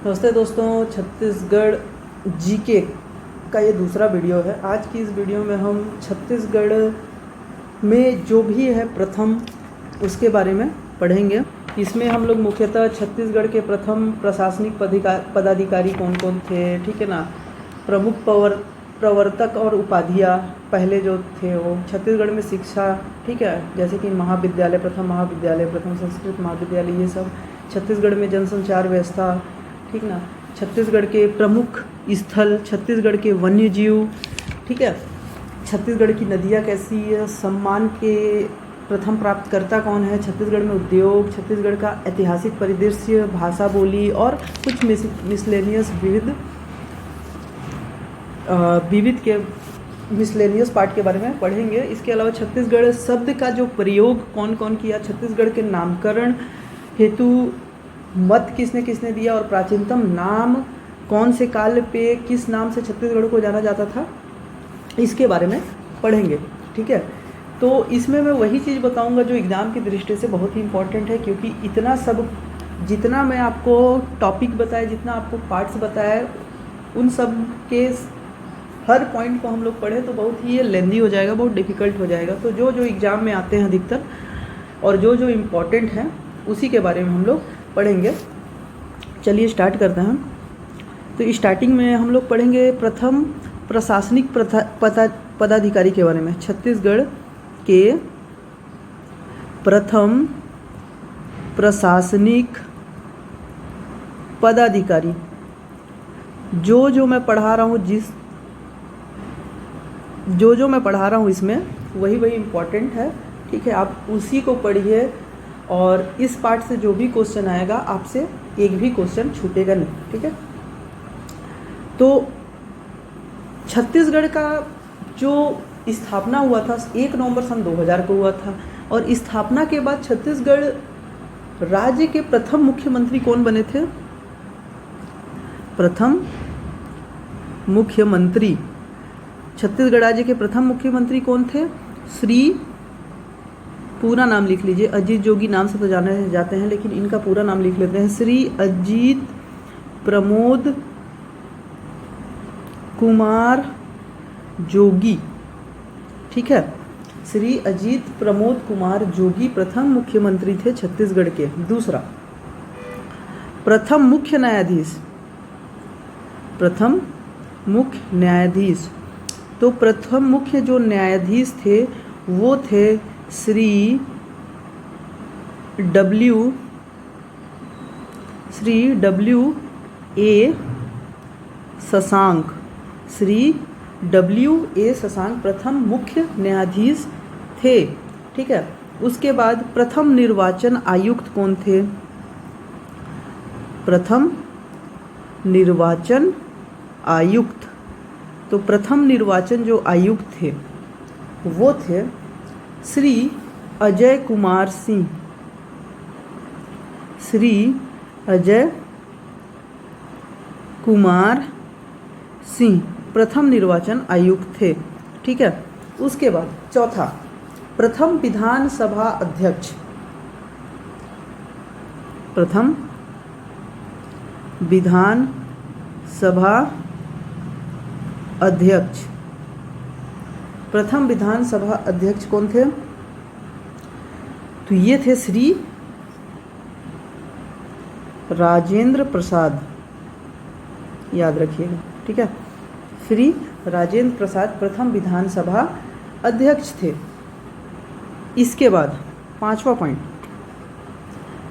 नमस्ते दोस्तों, छत्तीसगढ़ जीके का ये दूसरा वीडियो है। आज की इस वीडियो में हम छत्तीसगढ़ में जो भी है प्रथम उसके बारे में पढ़ेंगे। इसमें हम लोग मुख्यतः छत्तीसगढ़ के प्रथम प्रशासनिक पदाधिकारी कौन कौन थे, ठीक है ना, प्रमुख प्रवर्तक और उपाधियाँ पहले जो थे वो, छत्तीसगढ़ में शिक्षा, ठीक है, जैसे कि महाविद्यालय, प्रथम महाविद्यालय, प्रथम संस्कृत महाविद्यालय, ये सब छत्तीसगढ़ में जनसंचार व्यवस्था, ठीक ना, छत्तीसगढ़ के प्रमुख स्थल, छत्तीसगढ़ के वन्य जीव, ठीक है, छत्तीसगढ़ की नदियाँ कैसी है, सम्मान के प्रथम प्राप्तकर्ता कौन है, छत्तीसगढ़ में उद्योग, छत्तीसगढ़ का ऐतिहासिक परिदृश्य, भाषा बोली और कुछ मिसलेनियस विविध के मिसलेनियस पार्ट के बारे में पढ़ेंगे। इसके अलावा छत्तीसगढ़ शब्द का जो प्रयोग कौन कौन किया, छत्तीसगढ़ के नामकरण हेतु मत किसने किसने दिया और प्राचीनतम नाम कौन से काल पे किस नाम से छत्तीसगढ़ को जाना जाता था, इसके बारे में पढ़ेंगे, ठीक है। तो इसमें मैं वही चीज़ बताऊंगा जो एग्ज़ाम की दृष्टि से बहुत ही इम्पोर्टेंट है, क्योंकि इतना सब जितना मैं आपको टॉपिक बताया, जितना आपको पार्ट्स बताया, उन सब के हर पॉइंट को हम लोग पढ़े तो बहुत ही ये लेंदी हो जाएगा, बहुत डिफ़िकल्ट हो जाएगा। तो जो जो एग्ज़ाम में आते हैं अधिकतर और जो जो इम्पोर्टेंट हैं उसी के बारे में हम लोग पढ़ेंगे। चलिए स्टार्ट करते हैं। तो स्टार्टिंग में हम लोग पढ़ेंगे प्रथम प्रशासनिक पदाधिकारी के बारे में। छत्तीसगढ़ के प्रथम प्रशासनिक पदाधिकारी, जो मैं पढ़ा रहा हूँ, जो मैं पढ़ा रहा हूँ इसमें वही इम्पोर्टेंट है, ठीक है। आप उसी को पढ़िए और इस पार्ट से जो भी क्वेश्चन आएगा आपसे एक भी क्वेश्चन छूटेगा नहीं, ठीक है। तो छत्तीसगढ़ का जो स्थापना हुआ था 1 नवंबर सन 2000 को हुआ था, और स्थापना के बाद छत्तीसगढ़ राज्य के प्रथम मुख्यमंत्री कौन बने थे? प्रथम मुख्यमंत्री, छत्तीसगढ़ राज्य के प्रथम मुख्यमंत्री कौन थे? श्री, पूरा नाम लिख लीजिए, अजीत जोगी नाम से तो जाने जाते हैं, लेकिन इनका पूरा नाम लिख लेते हैं, श्री अजीत प्रमोद कुमार जोगी, ठीक है। श्री अजीत प्रमोद कुमार जोगी प्रथम मुख्यमंत्री थे छत्तीसगढ़ के। दूसरा, प्रथम मुख्य न्यायाधीश, प्रथम मुख्य न्यायाधीश, तो प्रथम मुख्य जो न्यायाधीश थे वो थे श्री डब्ल्यू ए शशांक, श्री डब्ल्यू.ए. शशांक प्रथम मुख्य न्यायाधीश थे, ठीक है। उसके बाद प्रथम निर्वाचन आयुक्त कौन थे? प्रथम निर्वाचन आयुक्त, तो प्रथम निर्वाचन जो आयुक्त थे वो थे श्री अजय कुमार सिंह, श्री अजय कुमार सिंह प्रथम निर्वाचन आयुक्त थे, ठीक है। उसके बाद चौथा, प्रथम विधानसभा अध्यक्ष, प्रथम विधानसभा अध्यक्ष, प्रथम विधानसभा अध्यक्ष कौन थे? तो ये थे श्री राजेंद्र प्रसाद, याद रखिएगा, ठीक है। श्री राजेंद्र प्रसाद प्रथम विधानसभा अध्यक्ष थे। इसके बाद 5वां पॉइंट,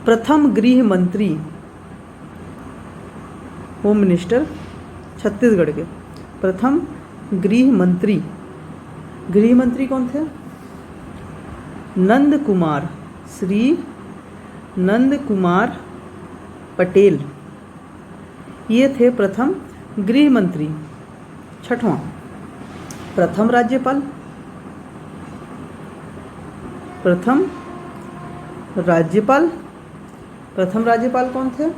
प्रथम गृह मंत्री, होम मिनिस्टर छत्तीसगढ़ के प्रथम गृह मंत्री, गृह मंत्री कौन थे? नंद कुमार, श्री नंद कुमार पटेल, ये थे प्रथम गृह मंत्री। छठवां, प्रथम राज्यपाल, प्रथम राज्यपाल, प्रथम राज्यपाल कौन थे?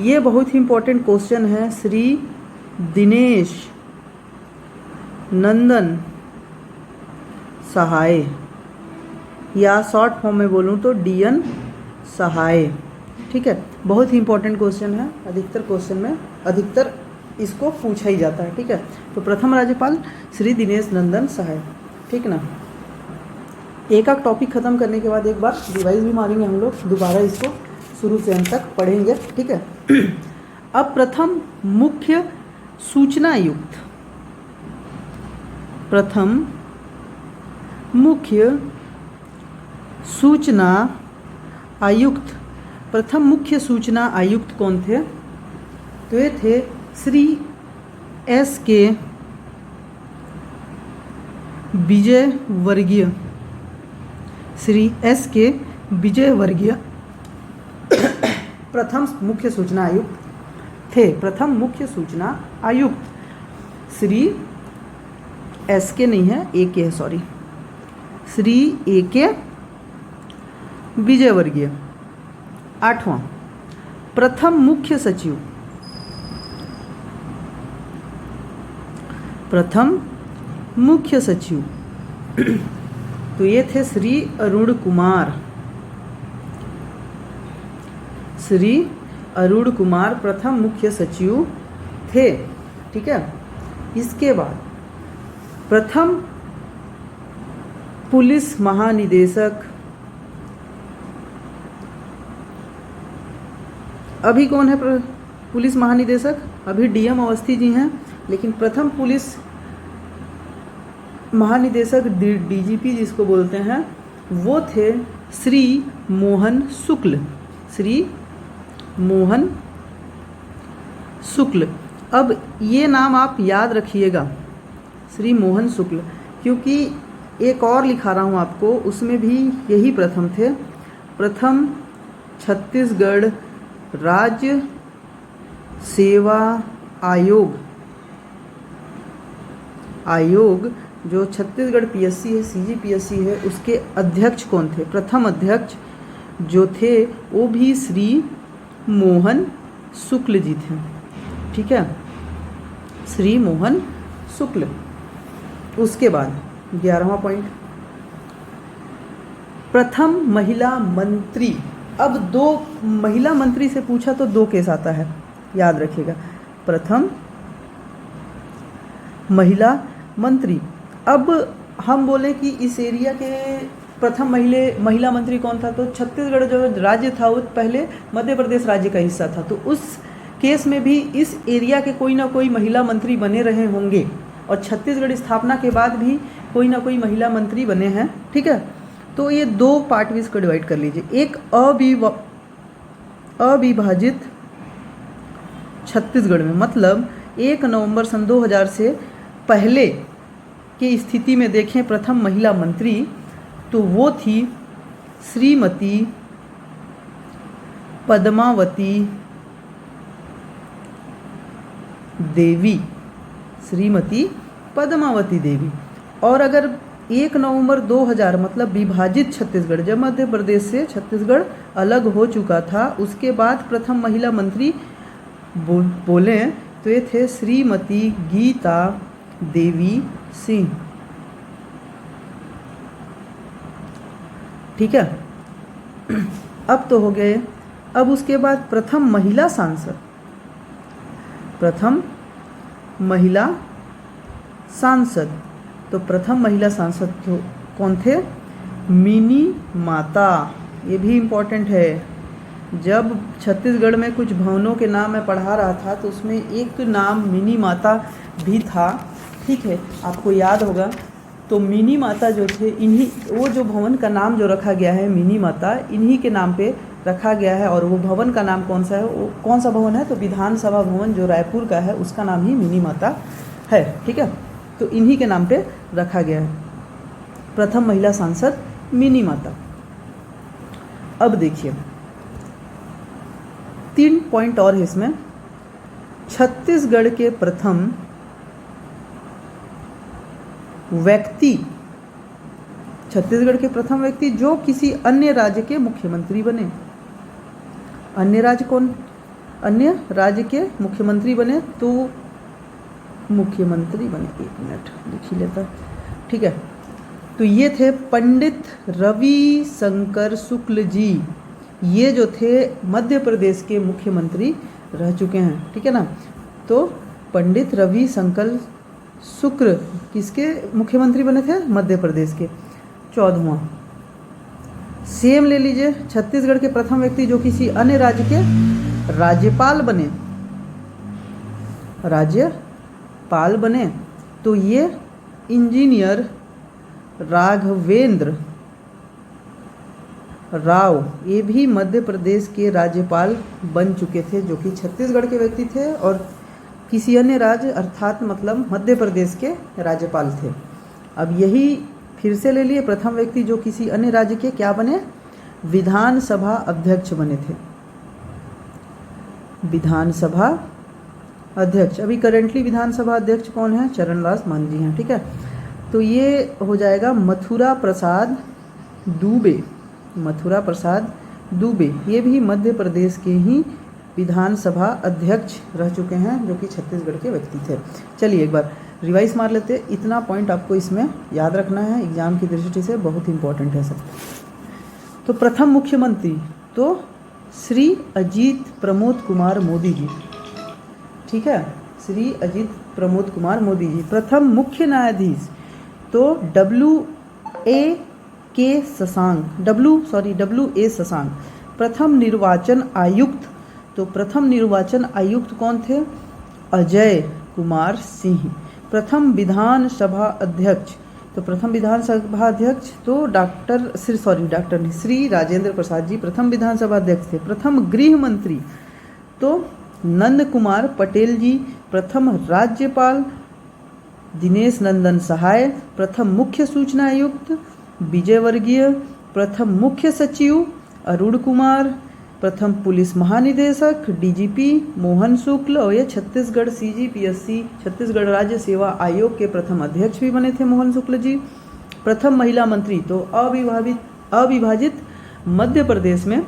ये बहुत ही इम्पोर्टेंट क्वेश्चन है, श्री दिनेश नंदन सहाय, या शॉर्ट फॉर्म में बोलूँ तो DN सहाय, ठीक है, बहुत ही इंपॉर्टेंट क्वेश्चन है, अधिकतर क्वेश्चन में अधिकतर इसको पूछा ही जाता है। ठीक है, तो प्रथम राज्यपाल श्री दिनेश नंदन सहाय। ठीक ना, एक एक टॉपिक खत्म करने के बाद एक बार रिवाइज भी मारेंगे हम लोग, दोबारा इसको शुरू से अंत तक पढ़ेंगे। ठीक है, अब प्रथम मुख्य सूचना आयुक्त, प्रथम मुख्य सूचना आयुक्त, प्रथम मुख्य सूचना आयुक्त कौन थे? तो ये थे श्री एस के विजयवर्गीय, श्री एस के विजयवर्गीय प्रथम मुख्य सूचना आयुक्त थे, प्रथम मुख्य सूचना आयुक्त। श्री एस के नहीं है, ए के है, सॉरी, श्री ए के विजयवर्गीय। आठवां, प्रथम मुख्य सचिव, प्रथम मुख्य सचिव तो ये थे श्री अरुण कुमार, श्री अरुण कुमार प्रथम मुख्य सचिव थे। ठीक है, इसके बाद प्रथम पुलिस महानिदेशक, अभी कौन है पुलिस महानिदेशक? अभी डीएम अवस्थी जी हैं, लेकिन प्रथम पुलिस महानिदेशक डीजीपी जिसको बोलते हैं वो थे श्री मोहन शुक्ल, श्री मोहन शुक्ल। अब ये नाम आप याद रखिएगा, श्री मोहन शुक्ल, क्योंकि एक और लिखा रहा हूँ आपको, उसमें भी यही प्रथम थे। प्रथम छत्तीसगढ़ राज्य सेवा आयोग, आयोग जो छत्तीसगढ़ पीएससी है, सीजीपीएससी है, उसके अध्यक्ष कौन थे? प्रथम अध्यक्ष जो थे वो भी श्री मोहन शुक्ल जी थे। ठीक है, श्री मोहन शुक्ल। उसके बाद 11वां पॉइंट, प्रथम महिला मंत्री। अब दो महिला मंत्री से पूछा तो दो केस आता है, याद रखिएगा, प्रथम महिला मंत्री। अब हम बोले कि इस एरिया के प्रथम महिला मंत्री कौन था, तो छत्तीसगढ़ जो राज्य था वो पहले मध्य प्रदेश राज्य का हिस्सा था, तो उस केस में भी इस एरिया के कोई ना कोई महिला मंत्री बने रहे होंगे, और छत्तीसगढ़ स्थापना के बाद भी कोई ना कोई महिला मंत्री बने हैं। ठीक है, तो ये दो पार्ट में इसको डिवाइड कर लीजिए, एक अविभाजित छत्तीसगढ़ में, मतलब 1 नवंबर सन 2000 से पहले की स्थिति में देखें प्रथम महिला मंत्री तो वो थी श्रीमती पद्मावती देवी, श्रीमती पद्मावती देवी। और अगर 1 नवंबर 2000 मतलब विभाजित छत्तीसगढ़, जब मध्य प्रदेश से छत्तीसगढ़ अलग हो चुका था, उसके बाद प्रथम महिला मंत्री बोले तो ये थे श्रीमती गीता देवी सिंह। ठीक है, अब तो हो गए। अब उसके बाद प्रथम महिला सांसद, प्रथम महिला सांसद, तो प्रथम महिला सांसद तो कौन थे? मिनी माता। ये भी इम्पोर्टेंट है, जब छत्तीसगढ़ में कुछ भवनों के नाम मैं पढ़ा रहा था तो उसमें एक नाम मिनी माता भी था। ठीक है, आपको याद होगा। तो मिनी माता जो थे, इन्हीं वो जो भवन का नाम जो रखा गया है मिनी माता, इन्हीं के नाम पे रखा गया है। और वो भवन का नाम कौन सा है, वो कौन सा भवन है? तो विधानसभा भवन जो रायपुर का है उसका नाम ही मिनी माता है। ठीक है, तो इन्हीं के नाम पे रखा गया है। प्रथम महिला सांसद मिनी माता। अब देखिए 3 पॉइंट और है इसमें। छत्तीसगढ़ के प्रथम व्यक्ति, छत्तीसगढ़ के प्रथम व्यक्ति जो किसी अन्य राज्य के मुख्यमंत्री बने। अन्य राज्य कौन? अन्य राज्य के मुख्यमंत्री बने तो मुख्यमंत्री बने, 1 मिनट लिख ही लेता। ठीक है, तो ये थे पंडित रवि शंकर शुक्ल जी। ये जो थे मध्य प्रदेश के मुख्यमंत्री रह चुके हैं, ठीक है ना। तो पंडित रविशंकर शुक्ल किसके मुख्यमंत्री बने थे? मध्य प्रदेश के। 14वां सेम ले लीजिए, छत्तीसगढ़ के प्रथम व्यक्ति जो किसी अन्य राज्य के राज्यपाल बने, राज्यपाल बने, तो ये इंजीनियर राघवेंद्र राव, ये भी मध्य प्रदेश के राज्यपाल बन चुके थे, जो कि छत्तीसगढ़ के व्यक्ति थे और किसी अन्य राज्य अर्थात मतलब मध्य प्रदेश के राज्यपाल थे। अब यही फिर से ले लिए, प्रथम व्यक्ति जो किसी अन्य राज्य के क्या बने? विधानसभा अध्यक्ष बने थे, विधानसभा अध्यक्ष। अभी करेंटली विधानसभा अध्यक्ष कौन है? चरणदास मांझी हैं, ठीक है। तो ये हो जाएगा मथुरा प्रसाद दुबे, मथुरा प्रसाद दुबे, ये भी मध्य प्रदेश के ही विधानसभा अध्यक्ष रह चुके हैं, जो कि छत्तीसगढ़ के व्यक्ति थे। चलिए एक बार रिवाइज मार लेते हैं, इतना पॉइंट आपको इसमें याद रखना है, एग्जाम की दृष्टि से बहुत इंपॉर्टेंट है सब। तो प्रथम मुख्यमंत्री तो श्री अजीत प्रमोद कुमार मोदी जी, ठीक है, श्री अजीत प्रमोद कुमार मोदी जी। प्रथम मुख्य न्यायाधीश तो डब्ल्यू ए शशांक। प्रथम निर्वाचन आयुक्त तो प्रथम निर्वाचन आयुक्त कौन थे? अजय कुमार सिंह। प्रथम विधानसभा अध्यक्ष तो प्रथम विधानसभा अध्यक्ष तो श्री राजेंद्र प्रसाद जी प्रथम विधानसभा अध्यक्ष थे। प्रथम गृह मंत्री तो नंद कुमार पटेल जी। प्रथम राज्यपाल दिनेश नंदन सहाय। प्रथम मुख्य सूचना आयुक्त विजय वर्गीय। प्रथम मुख्य सचिव अरुण कुमार। प्रथम पुलिस महानिदेशक डीजीपी मोहन शुक्ल। और ये छत्तीसगढ़ सीजीपीएससी छत्तीसगढ़ राज्य सेवा आयोग के प्रथम अध्यक्ष भी बने थे मोहन शुक्ल जी। प्रथम महिला मंत्री तो अविभाजित मध्य प्रदेश में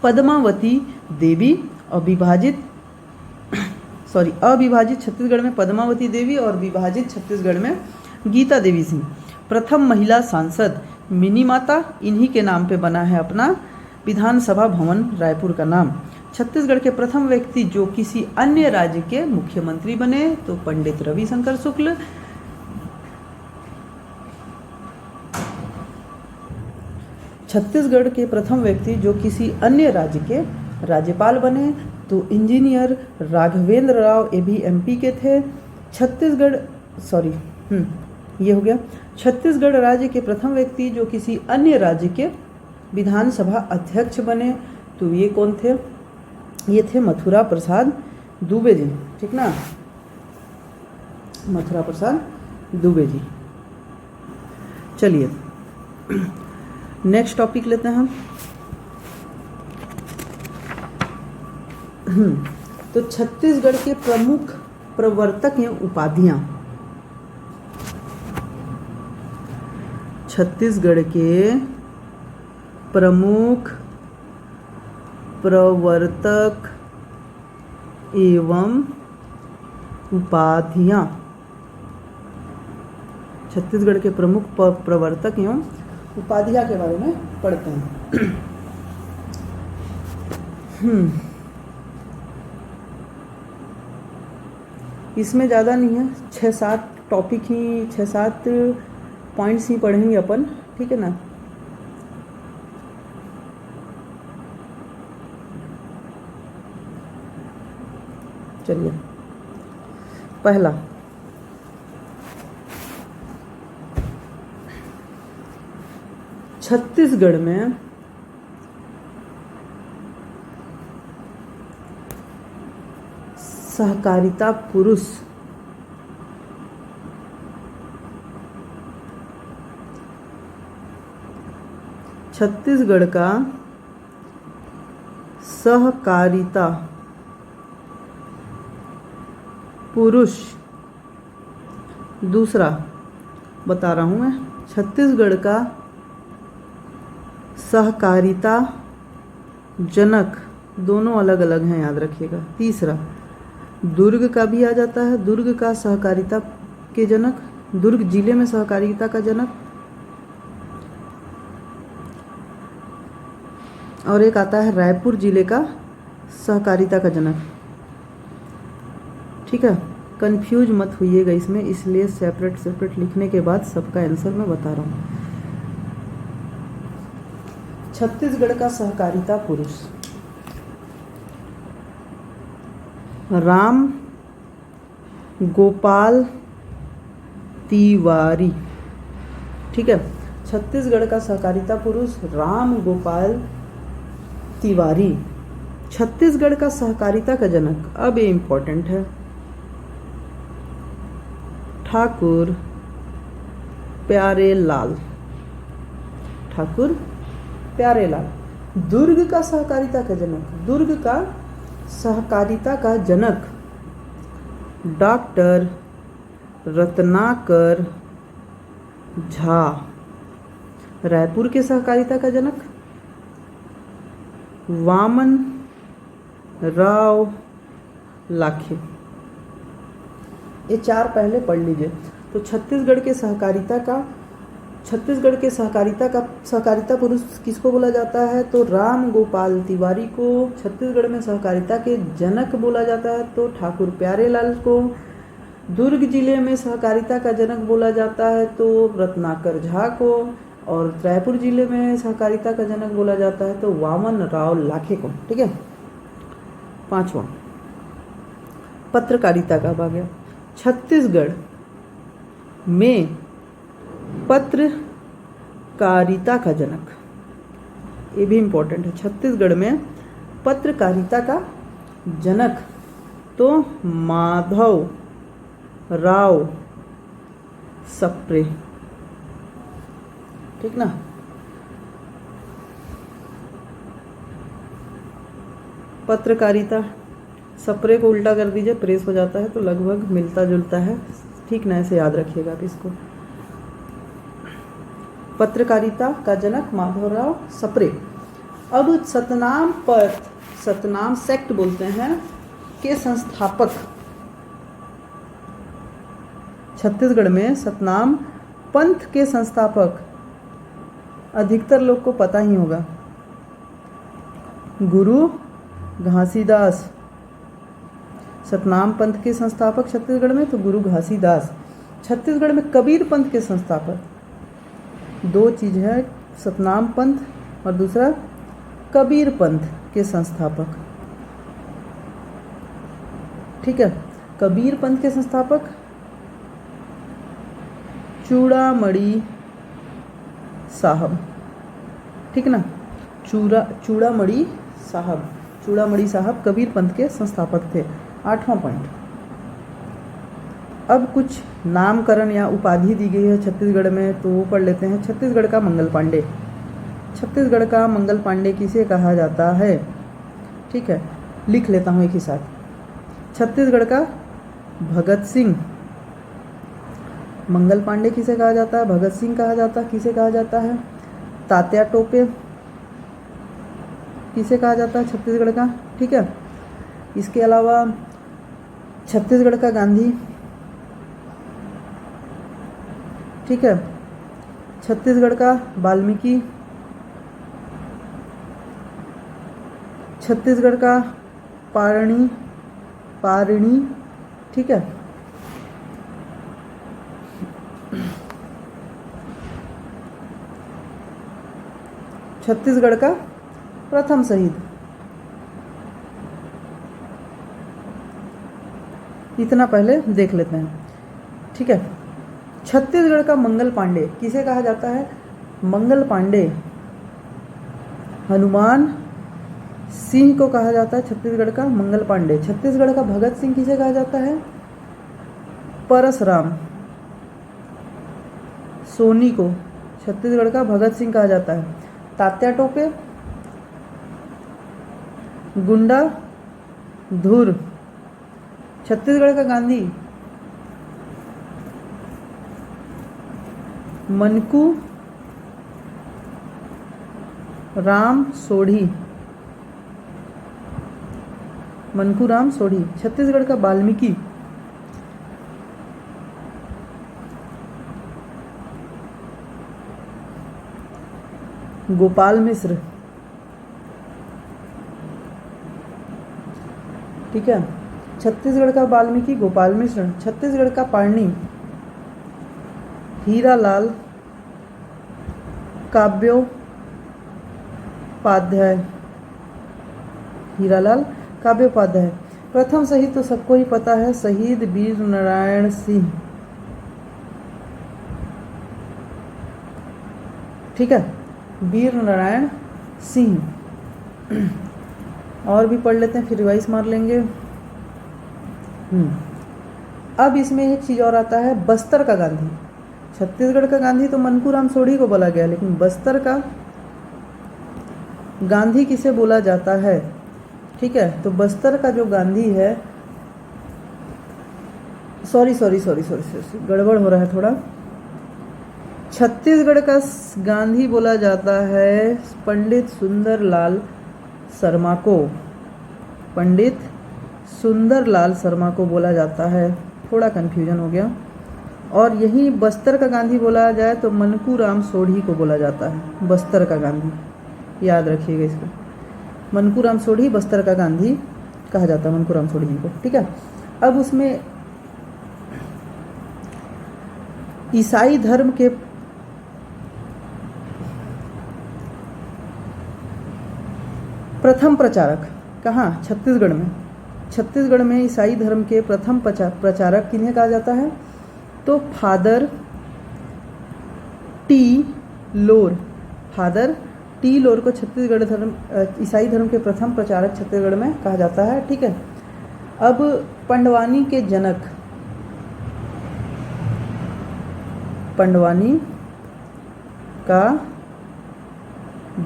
पद्मावती देवी। अविभाजित छत्तीसगढ़ में पद्मावती देवी और विभाजित छत्तीसगढ़ में गीता देवी सिंह। प्रथम महिला सांसद मिनी माता, इन्हीं के नाम पे बना है अपना विधानसभा भवन रायपुर का नाम। छत्तीसगढ़ के प्रथम व्यक्ति जो किसी अन्य राज्य के मुख्यमंत्री बने तो पंडित रविशंकर शुक्ल। छत्तीसगढ़ के प्रथम व्यक्ति जो किसी अन्य राज्य के राज्यपाल बने तो इंजीनियर राघवेंद्र राव, ये भी एमपी के थे। ये हो गया। छत्तीसगढ़ राज्य के प्रथम व्यक्ति जो किसी अन्य राज्य के विधानसभा अध्यक्ष बने तो ये कौन थे? ये थे मथुरा प्रसाद दुबे जी, ठीक ना, मथुरा प्रसाद दुबे जी। चलिए नेक्स्ट टॉपिक लेते हैं हम। तो छत्तीसगढ़ के प्रमुख प्रवर्तक हैं उपाधियां। छत्तीसगढ़ के प्रमुख प्रवर्तक एवं उपाधियां। छत्तीसगढ़ के प्रमुख प्रवर्तक एवं उपाधियां के बारे में पढ़ते हैं। इसमें ज़्यादा नहीं है, 6-7 टॉपिक ही, 6-7 पॉइंट्स ही पढ़ेंगे अपन, ठीक है ना। चलिए पहला, छत्तीसगढ़ में सहकारिता पुरुष छत्तीसगढ़ का सहकारिता पुरुष, दूसरा बता रहा हूं मैं, छत्तीसगढ़ का सहकारिता जनक, दोनों अलग अलग हैं, याद रखिएगा। तीसरा दुर्ग का भी आ जाता है, दुर्ग का सहकारिता के जनक, दुर्ग जिले में सहकारिता का जनक। और एक आता है रायपुर जिले का सहकारिता का जनक। ठीक है, कंफ्यूज मत होइएगा इसमें, इसलिए सेपरेट सेपरेट लिखने के बाद सबका आंसर मैं बता रहा हूँ। छत्तीसगढ़ का सहकारिता पुरुष राम गोपाल तिवारी। ठीक है, छत्तीसगढ़ का सहकारिता पुरुष राम गोपाल तिवारी। छत्तीसगढ़ का सहकारिता का जनक, अब ये इंपॉर्टेंट है, ठाकुर प्यारेलाल। ठाकुर प्यारेलाल। दुर्ग का सहकारिता का जनक, दुर्ग का सहकारिता का जनक डॉक्टर रत्नाकर झा। रायपुर के सहकारिता का जनक वामन राव लाखे। ये चार पहले पढ़ लीजिए। तो छत्तीसगढ़ के सहकारिता पुरुष किसको बोला जाता है? तो राम गोपाल तिवारी को। छत्तीसगढ़ में सहकारिता के जनक बोला जाता है तो ठाकुर प्यारेलाल को। दुर्ग जिले में सहकारिता का जनक बोला जाता है तो रत्नाकर झा को। और रायपुर जिले में सहकारिता का जनक बोला जाता है तो वामन राव लाखे को। ठीक है, पांचवा पत्रकारिता का भाग है। छत्तीसगढ़ में पत्रकारिता का जनक, ये भी इम्पोर्टेंट है। छत्तीसगढ़ में पत्रकारिता का जनक तो माधव राव सप्रे। ठीक ना। पत्रकारिता, सप्रे को उल्टा कर दीजिए, प्रेस हो जाता है, तो लगभग मिलता जुलता है। ठीक ना, ऐसे याद रखिएगा आप इसको। पत्रकारिता का जनक माधवराव सप्रे। अब सतनाम सेक्ट बोलते हैं के संस्थापक, छत्तीसगढ़ में सतनाम पंथ के संस्थापक अधिकतर लोग को पता ही होगा, गुरु घासीदास। सतनाम पंथ के संस्थापक छत्तीसगढ़ में तो गुरु घासीदास। छत्तीसगढ़ में कबीर पंथ के संस्थापक, दो चीज है, सतनाम पंथ और दूसरा कबीर पंथ के संस्थापक। ठीक है, कबीर पंथ के संस्थापक चूड़ामणि साहब। ठीक ना, चूड़ामणि साहब कबीर पंथ के संस्थापक थे। 8वां पॉइंट। अब कुछ नामकरण या उपाधि दी गई है छत्तीसगढ़ में, तो वो पढ़ लेते हैं। छत्तीसगढ़ का मंगल पांडे। छत्तीसगढ़ का मंगल पांडे किसे कहा जाता है? ठीक है, लिख लेता हूँ एक ही साथ। छत्तीसगढ़ का भगत सिंह। मंगल पांडे किसे कहा जाता है? भगत सिंह कहा जाता है। किसे कहा जाता है? तात्या टोपे किसे कहा जाता है? छत्तीसगढ़ का। ठीक है, इसके अलावा छत्तीसगढ़ का गांधी। ठीक है, छत्तीसगढ़ का वाल्मीकि। छत्तीसगढ़ का पारणी। ठीक है, छत्तीसगढ़ का प्रथम शहीद। इतना पहले देख लेते हैं। ठीक है, छत्तीसगढ़ का मंगल पांडे किसे कहा जाता है? मंगल पांडे हनुमान सिंह को कहा जाता है। छत्तीसगढ़ का मंगल पांडे। छत्तीसगढ़ का भगत सिंह किसे कहा जाता है? परसराम सोनी को छत्तीसगढ़ का भगत सिंह कहा जाता है। तात्या टोपे गुंडा धुर। छत्तीसगढ़ का गांधी मनकू राम सोढ़ी। छत्तीसगढ़ का वाल्मीकि गोपाल मिश्र। ठीक है। छत्तीसगढ़ का वाल्मीकि गोपाल मिश्र। छत्तीसगढ़ का पाणिनि हीरालाल काव्योपाध्याय। हीरालाल काव्योपाध्याय। प्रथम शहीद तो सबको ही पता है, शहीद वीर नारायण सिंह। ठीक है, वीर नारायण सिंह। और भी पढ़ लेते हैं, फिर रिवाइज मार लेंगे। अब इसमें एक चीज और आता है, बस्तर का गांधी। छत्तीसगढ़ का गांधी तो मनकूराम सोढ़ी को बोला गया, लेकिन बस्तर का गांधी किसे बोला जाता है? ठीक है, तो बस्तर का जो गांधी है, सॉरी गड़बड़ हो रहा है थोड़ा। छत्तीसगढ़ का गांधी बोला जाता है पंडित सुंदरलाल शर्मा को। पंडित सुंदरलाल शर्मा को बोला जाता है, थोड़ा कन्फ्यूजन हो गया। और यही बस्तर का गांधी बोला जाए तो मनकूराम सोढ़ी को बोला जाता है बस्तर का गांधी, याद रखिएगा इसको। मनकूराम सोढ़ी बस्तर का गांधी कहा जाता है, मनकूराम सोढ़ी जी को। ठीक है, अब उसमें ईसाई धर्म के प्रथम प्रचारक कहाँ? छत्तीसगढ़ में। छत्तीसगढ़ में ईसाई धर्म के प्रथम प्रचारक किन्हें कहा जाता है? तो फादर टी लोर। फादर टी लोर को छत्तीसगढ़ धर्म ईसाई धर्म के प्रथम प्रचारक छत्तीसगढ़ में कहा जाता है। ठीक है, अब पंडवानी के जनक, पंडवानी का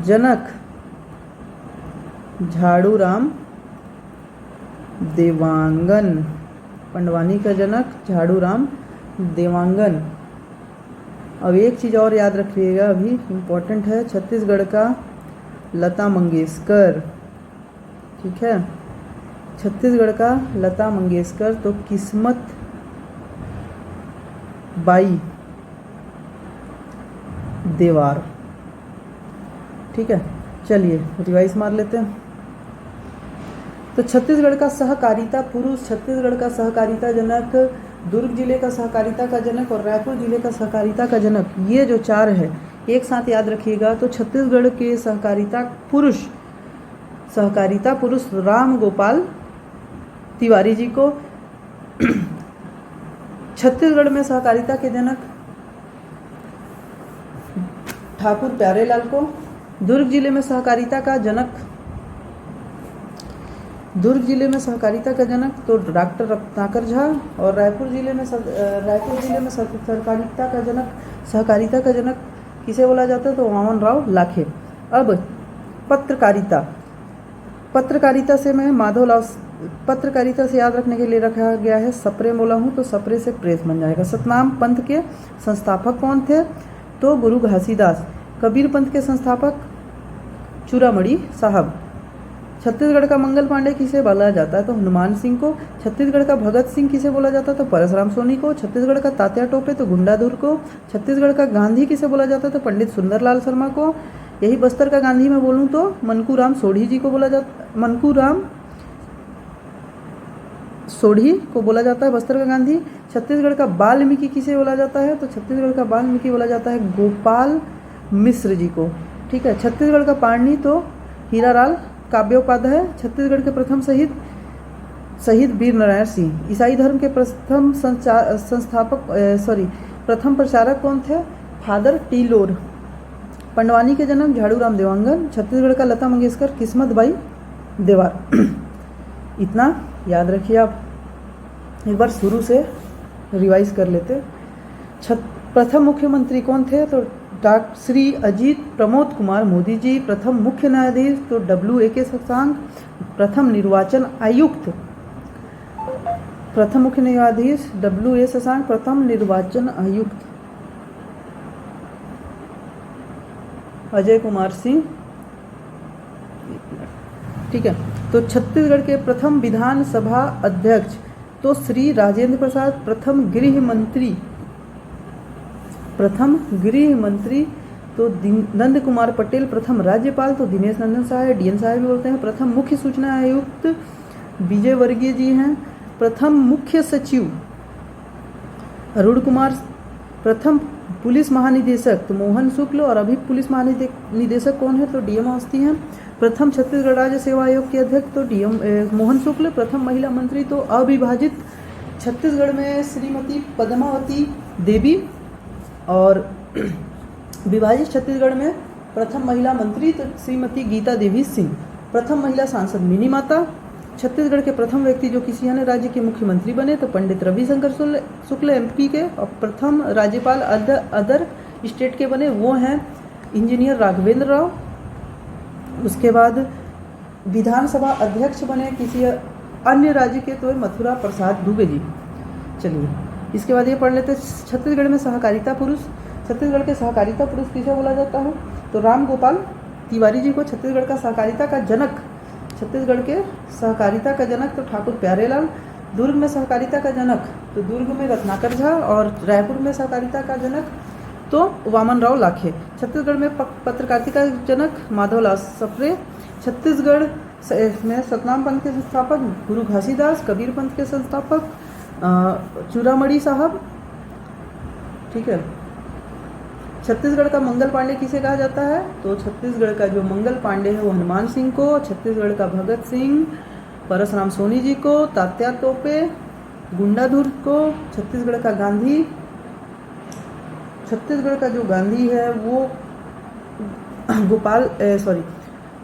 जनक झाड़ूराम देवांगन। पंडवानी का जनक झाड़ूराम देवांगन। अब एक चीज़ और याद रखिएगा, अभी इम्पोर्टेंट है, छत्तीसगढ़ का लता मंगेशकर। ठीक है, छत्तीसगढ़ का लता मंगेशकर तो किस्मत बाई देवार। ठीक है, चलिए रिवाइज मार लेते हैं। तो छत्तीसगढ़ का सहकारिता पुरुष, छत्तीसगढ़ का सहकारिता जनक, दुर्ग जिले का सहकारिता का जनक और रायपुर जिले का सहकारिता का जनक, ये जो चार है एक साथ याद रखिएगा। तो छत्तीसगढ़ के सहकारिता पुरुष राम गोपाल तिवारी जी को, छत्तीसगढ़ में सहकारिता के जनक ठाकुर प्यारेलाल को, दुर्ग जिले में सहकारिता का जनक तो डॉक्टर रत्नाकर झा, और रायपुर जिले में सहकारिता का जनक किसे बोला जाता है? तो वामन राव लाखे। अब पत्रकारिता से मैं माधवलाल, पत्रकारिता से याद रखने के लिए रखा गया है सप्रे बोला हूँ, तो सप्रे से प्रेस बन जाएगा। सतनाम पंथ के संस्थापक कौन थे? तो गुरु घासीदास। कबीर पंथ के संस्थापक चूड़ामणि साहब। छत्तीसगढ़ का मंगल पांडे किसे बोला जाता है? तो हनुमान सिंह को। छत्तीसगढ़ का भगत सिंह किसे बोला जाता है? तो परशुराम सोनी को। छत्तीसगढ़ का तात्या टोपे तो गुंडाधुर को। छत्तीसगढ़ का गांधी किसे बोला जाता है? तो पंडित सुंदरलाल शर्मा को। यही बस्तर का गांधी मैं बोलूँ तो मनकूराम सोढ़ी जी को बोला जाता, मनकूराम सोढ़ी को बोला जाता है बस्तर का गांधी। छत्तीसगढ़ का वाल्मीकि किसे बोला जाता है? तो छत्तीसगढ़ का वाल्मीकि बोला जाता है गोपाल मिश्र जी को। ठीक है, छत्तीसगढ़ का पाणिनि तो हीरालाल काव्योपाध्याय। छत्तीसगढ़ के प्रथम शहीद वीर नारायण सिंह। ईसाई धर्म के प्रथम प्रचारक कौन थे? फादर टी लोर। पंडवानी के जनक झाड़ूराम देवांगन। छत्तीसगढ़ का लता मंगेशकर किस्मत बाई देवार। इतना याद रखिए आप, एक बार शुरू से रिवाइज कर लेते। प्रथम मुख्यमंत्री कौन थे? तो डॉक्टर श्री अजीत प्रमोद कुमार मोदी जी। प्रथम मुख्य न्यायाधीश तो WA शशांक। प्रथम निर्वाचन आयुक्त, प्रथम मुख्य न्यायाधीश WA शशांक। प्रथम निर्वाचन आयुक्त अजय कुमार सिंह। ठीक है, तो छत्तीसगढ़ के प्रथम विधानसभा अध्यक्ष तो श्री राजेंद्र प्रसाद। प्रथम गृह मंत्री तो नंद कुमार पटेल। प्रथम राज्यपाल तो दिनेश नंदन साय, DN साहब भी बोलते हैं। प्रथम मुख्य सूचना आयुक्त विजय वर्गीय जी हैं। प्रथम मुख्य सचिव अरुण कुमार। प्रथम पुलिस महानिदेशक तो मोहन शुक्ल, और अभी पुलिस महानिदेशक कौन है तो डीएम अवस्थी हैं। प्रथम छत्तीसगढ़ राज्य सेवा आयोग के अध्यक्ष तो डीएम मोहन शुक्ल। प्रथम महिला मंत्री तो अविभाजित छत्तीसगढ़ में श्रीमती पद्मावती देवी, और विभाजित छत्तीसगढ़ में प्रथम महिला मंत्री तो श्रीमती गीता देवी सिंह। प्रथम महिला सांसद मिनी माता। छत्तीसगढ़ के प्रथम व्यक्ति जो किसी अन्य राज्य के मुख्यमंत्री बने तो पंडित रविशंकर शुक्ल एमपी के, और प्रथम राज्यपाल अदर स्टेट के बने वो हैं इंजीनियर राघवेंद्र राव। उसके बाद विधानसभा अध्यक्ष बने किसी अन्य राज्य के तो मथुरा प्रसाद दुबे जी। चलिए इसके बाद ये पढ़ लेते हैं छत्तीसगढ़ में सहकारिता पुरुष। छत्तीसगढ़ के सहकारिता पुरुष किसे बोला जाता है तो राम गोपाल तिवारी जी को छत्तीसगढ़ का सहकारिता का जनक, छत्तीसगढ़ के सहकारिता का जनक तो ठाकुर प्यारेलाल। दुर्ग में सहकारिता का जनक तो दुर्ग में रत्नाकर झा, और रायपुर में सहकारिता का जनक तो वामन राव लाखे। छत्तीसगढ़ में पत्रकारिता का जनक माधवलाल सप्रे। छत्तीसगढ़ में सतनाम पंथ के संस्थापक गुरु घासीदास, कबीर पंथ के संस्थापक चूड़ामणि साहब। ठीक है। छत्तीसगढ़ का मंगल पांडे किसे कहा जाता है तो छत्तीसगढ़ का जो मंगल पांडे है वो हनुमान सिंह को, छत्तीसगढ़ का भगत सिंह परशुराम सोनी जी को, तात्या तोपे गुंडाधुर को, छत्तीसगढ़ का गांधी, छत्तीसगढ़ का जो गांधी है वो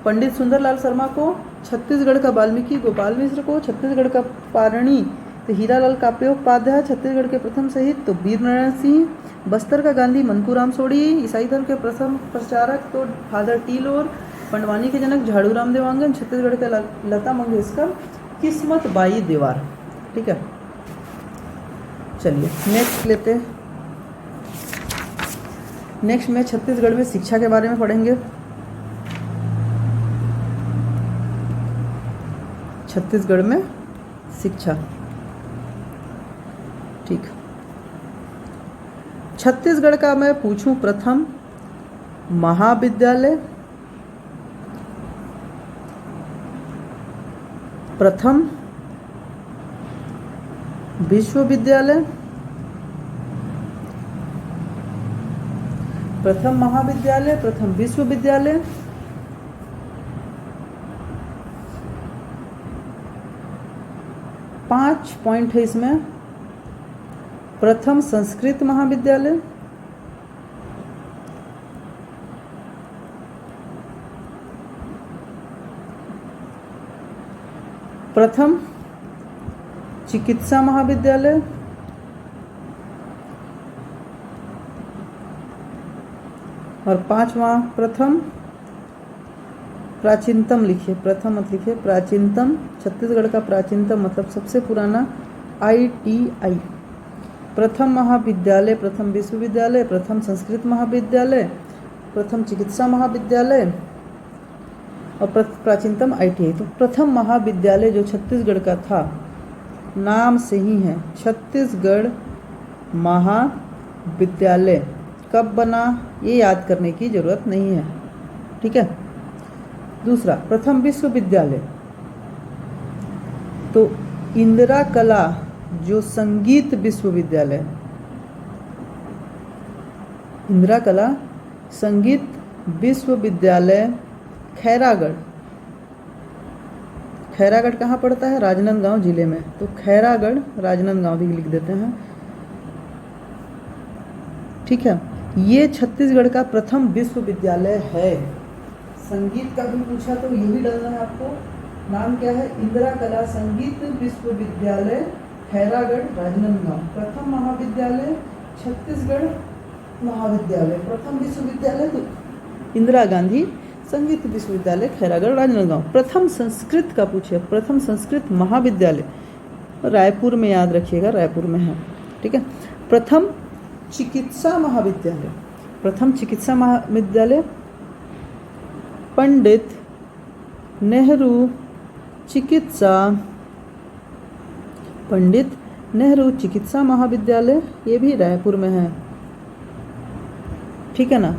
पंडित सुंदरलाल शर्मा को, छत्तीसगढ़ का वाल्मीकि गोपाल मिश्र को, छत्तीसगढ़ का पारणी तो हीरालाल काप्योपाध्याय, छत्तीसगढ़ के प्रथम शहीद तो वीर नारायण सिंह, बस्तर का गांधी मनकूराम सोढ़ी, ईसाई धर्म के प्रथम प्रचारक तो फादर टी लोर, पंडवानी के जनक झाड़ूराम देवांगन, छत्तीसगढ़ के लता मंगेशकर, किस्मत बाई देवार। ठीक है। चलिए नेक्स्ट लेते हैं। नेक्स्ट में छत्तीसगढ़ में शिक्षा के बारे में पढ़ेंगे। छत्तीसगढ़ में शिक्षा। ठीक। छत्तीसगढ़ का मैं पूछूं प्रथम महाविद्यालय, प्रथम विश्वविद्यालय, प्रथम महाविद्यालय, प्रथम विश्वविद्यालय, पांच पॉइंट है इसमें। प्रथम संस्कृत महाविद्यालय, प्रथम चिकित्सा महाविद्यालय, और पांचवा प्रथम प्राचीनतम लिखिए, प्रथम मत लिखिए, प्राचीनतम। छत्तीसगढ़ का प्राचीनतम मतलब सबसे पुराना ITI। प्रथम महाविद्यालय, प्रथम विश्वविद्यालय, प्रथम संस्कृत महाविद्यालय, प्रथम चिकित्सा महाविद्यालय और प्राचीनतम ITI। तो प्रथम महाविद्यालय जो छत्तीसगढ़ का था, नाम से ही है छत्तीसगढ़ महाविद्यालय। कब बना ये याद करने की जरूरत नहीं है। ठीक है। दूसरा प्रथम विश्वविद्यालय तो इंदिरा कला जो संगीत विश्वविद्यालय, इंदिरा कला संगीत विश्वविद्यालय खैरागढ़। खैरागढ़ कहाँ पड़ता है? राजनांदगांव जिले में। तो खैरागढ़ राजनांदगांव भी लिख देते हैं। ठीक है। ये छत्तीसगढ़ का प्रथम विश्वविद्यालय है। संगीत का भी पूछा तो यही डालना है आपको। नाम क्या है? इंदिरा कला संगीत विश्वविद्यालय खैरागढ़ राजनांदगांव। प्रथम महाविद्यालय छत्तीसगढ़ महाविद्यालय। प्रथम विश्वविद्यालय तो इंदिरा गांधी संगीत विश्वविद्यालय खैरागढ़ राजनांदगांव। प्रथम संस्कृत का पूछे, प्रथम संस्कृत महाविद्यालय रायपुर में, याद रखिएगा रायपुर में है। ठीक है। प्रथम चिकित्सा महाविद्यालय, प्रथम चिकित्सा महाविद्यालय पंडित नेहरू चिकित्सा, पंडित नेहरू चिकित्सा महाविद्यालय, ये भी रायपुर में है। ठीक है ना।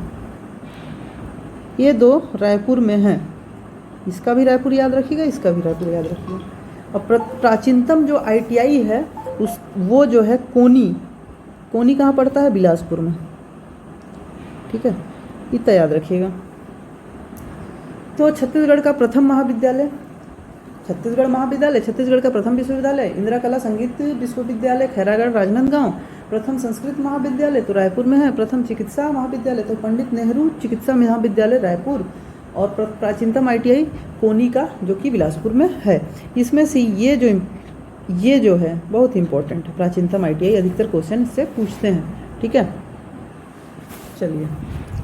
ये दो रायपुर में है। इसका भी रायपुर याद रखिएगा, इसका भी रायपुर याद रखिएगा। और प्राचीनतम जो ITI है वो जो है कोनी कहाँ पड़ता है? बिलासपुर में। ठीक है, इतना याद रखिएगा। तो छत्तीसगढ़ का प्रथम महाविद्यालय छत्तीसगढ़ का प्रथम विश्वविद्यालय इंदिरा कला संगीत विश्वविद्यालय खैरागढ़ राजनांदगांव। प्रथम संस्कृत महाविद्यालय तो रायपुर में है। प्रथम चिकित्सा महाविद्यालय तो पंडित नेहरू चिकित्सा महाविद्यालय रायपुर। और प्राचीनतम ITI कोनी का जो कि बिलासपुर में है। इसमें से ये जो है बहुत इंपॉर्टेंट है, प्राचीनतम ITI, अधिकतर क्वेश्चन इससे पूछते हैं। ठीक है, चलिए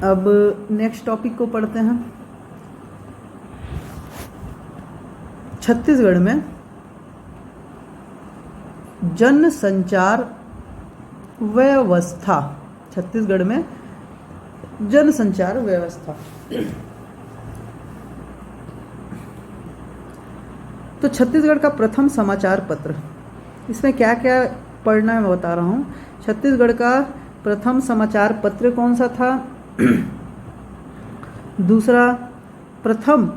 अब नेक्स्ट टॉपिक को पढ़ते हैं। छत्तीसगढ़ में जनसंचार व्यवस्था तो छत्तीसगढ़ का प्रथम समाचार पत्र, इसमें क्या क्या पढ़ना है मैं बता रहा हूँ। छत्तीसगढ़ का प्रथम समाचार पत्र कौन सा था? दूसरा, प्रथम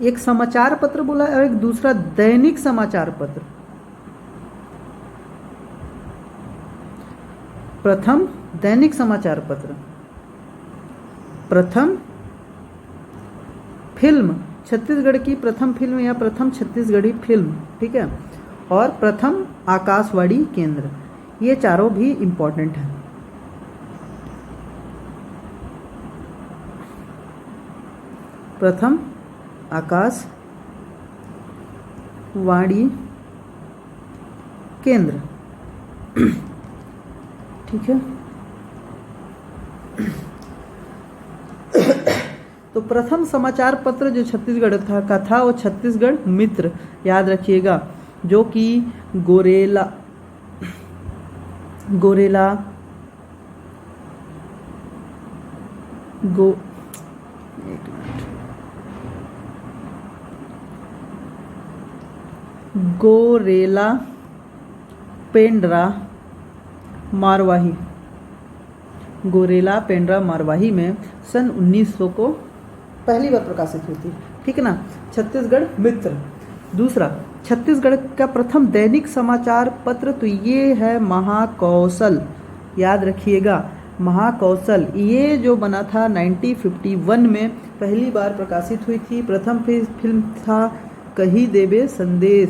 एक समाचार पत्र बोला और एक दूसरा दैनिक समाचार पत्र। प्रथम दैनिक समाचार पत्र, प्रथम फिल्म, छत्तीसगढ़ की प्रथम फिल्म या प्रथम छत्तीसगढ़ी फिल्म। ठीक है, और प्रथम आकाशवाणी केंद्र, ये चारों भी इंपॉर्टेंट हैं। प्रथम आकाशवाणी केंद्र। ठीक है, तो प्रथम समाचार पत्र जो छत्तीसगढ़ का था वो छत्तीसगढ़ मित्र, याद रखिएगा, जो कि गोरेला पेंड्रा मारवाही में सन 1900 को पहली बार प्रकाशित हुई थी। ठीक है ना, छत्तीसगढ़ मित्र। दूसरा, छत्तीसगढ़ का प्रथम दैनिक समाचार पत्र तो ये है महाकौशल, याद रखिएगा, महाकौशल। ये जो बना था 1951 में पहली बार प्रकाशित हुई थी। प्रथम फिल्म था कही देबे संदेश,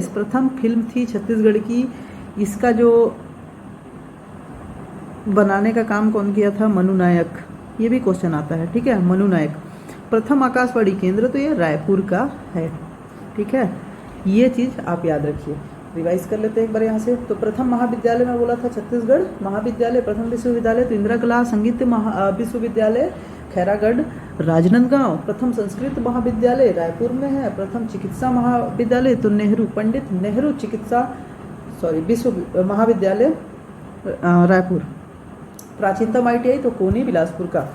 प्रथम फिल्म थी छत्तीसगढ़ की। इसका जो बनाने का काम कौन किया था? मनु नायक, ये भी क्वेश्चन आता है। ठीक है, मनु नायक। प्रथम आकाशवाणी केंद्र तो ये रायपुर का है। ठीक है, ये चीज़ आप याद रखिए। रिवाइज कर लेते हैं एक बार यहाँ से। तो प्रथम महाविद्यालय में बोला था छत्तीसगढ़ महाविद्यालय। प्रथम विश्वविद्यालय तो इंदिरा कला संगीत विश्वविद्यालय खैरागढ़ राजनांदगांव। प्रथम संस्कृत महाविद्यालय रायपुर में है। प्रथम चिकित्सा महाविद्यालय तो पंडित नेहरू विश्व महाविद्यालय रायपुर। प्राचीनतम ITI तो कोनी बिलासपुर का।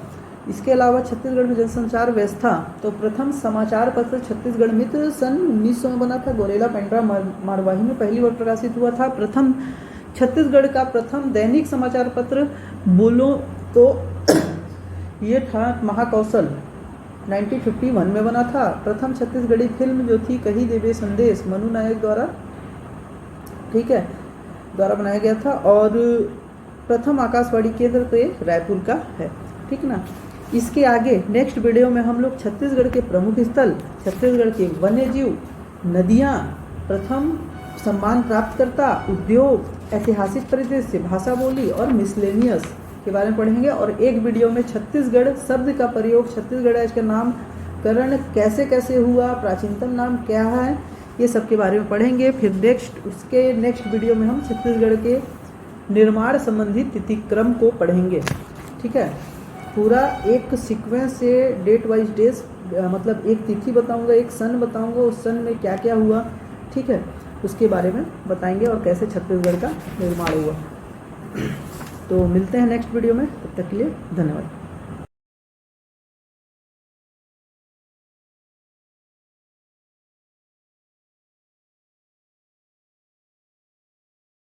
इसके अलावा छत्तीसगढ़ में जनसंचार व्यवस्था तो प्रथम समाचार पत्र छत्तीसगढ़ मित्र सन 1900 में बना था। गोरेला पेंड्रा मारवाही में पहली बार प्रकाशित हुआ था। प्रथम छत्तीसगढ़ का प्रथम दैनिक समाचार पत्र बोलो तो ये था महाकौशल, 1951 में बना था। प्रथम छत्तीसगढ़ी फिल्म जो थी कही देबे संदेश, मनु नायक द्वारा, ठीक है, द्वारा बनाया गया था। और प्रथम आकाशवाणी केंद्र तो ये रायपुर का है। ठीक ना, इसके आगे नेक्स्ट वीडियो में हम लोग छत्तीसगढ़ के प्रमुख स्थल, छत्तीसगढ़ के वन्य जीव, नदियाँ, प्रथम सम्मान प्राप्तकर्ता, उद्योग, ऐतिहासिक परिदृश्य, भाषा बोली और मिसलेनियस के बारे में पढ़ेंगे। और एक वीडियो में छत्तीसगढ़ शब्द का प्रयोग, छत्तीसगढ़ राज्य का नामकरण कैसे कैसे हुआ, प्राचीनतम नाम क्या है, ये सब के बारे में पढ़ेंगे। फिर नेक्स्ट वीडियो में हम छत्तीसगढ़ के निर्माण संबंधित तिथिक्रम को पढ़ेंगे। ठीक है, पूरा एक सीक्वेंस से डेट वाइज डेज, मतलब एक तिथि बताऊंगा, एक सन बताऊंगा, उस सन में क्या क्या हुआ, ठीक है, उसके बारे में बताएंगे और कैसे छत्तीसगढ़ का निर्माण हुआ। तो मिलते हैं नेक्स्ट वीडियो में, तब तक के लिए धन्यवाद।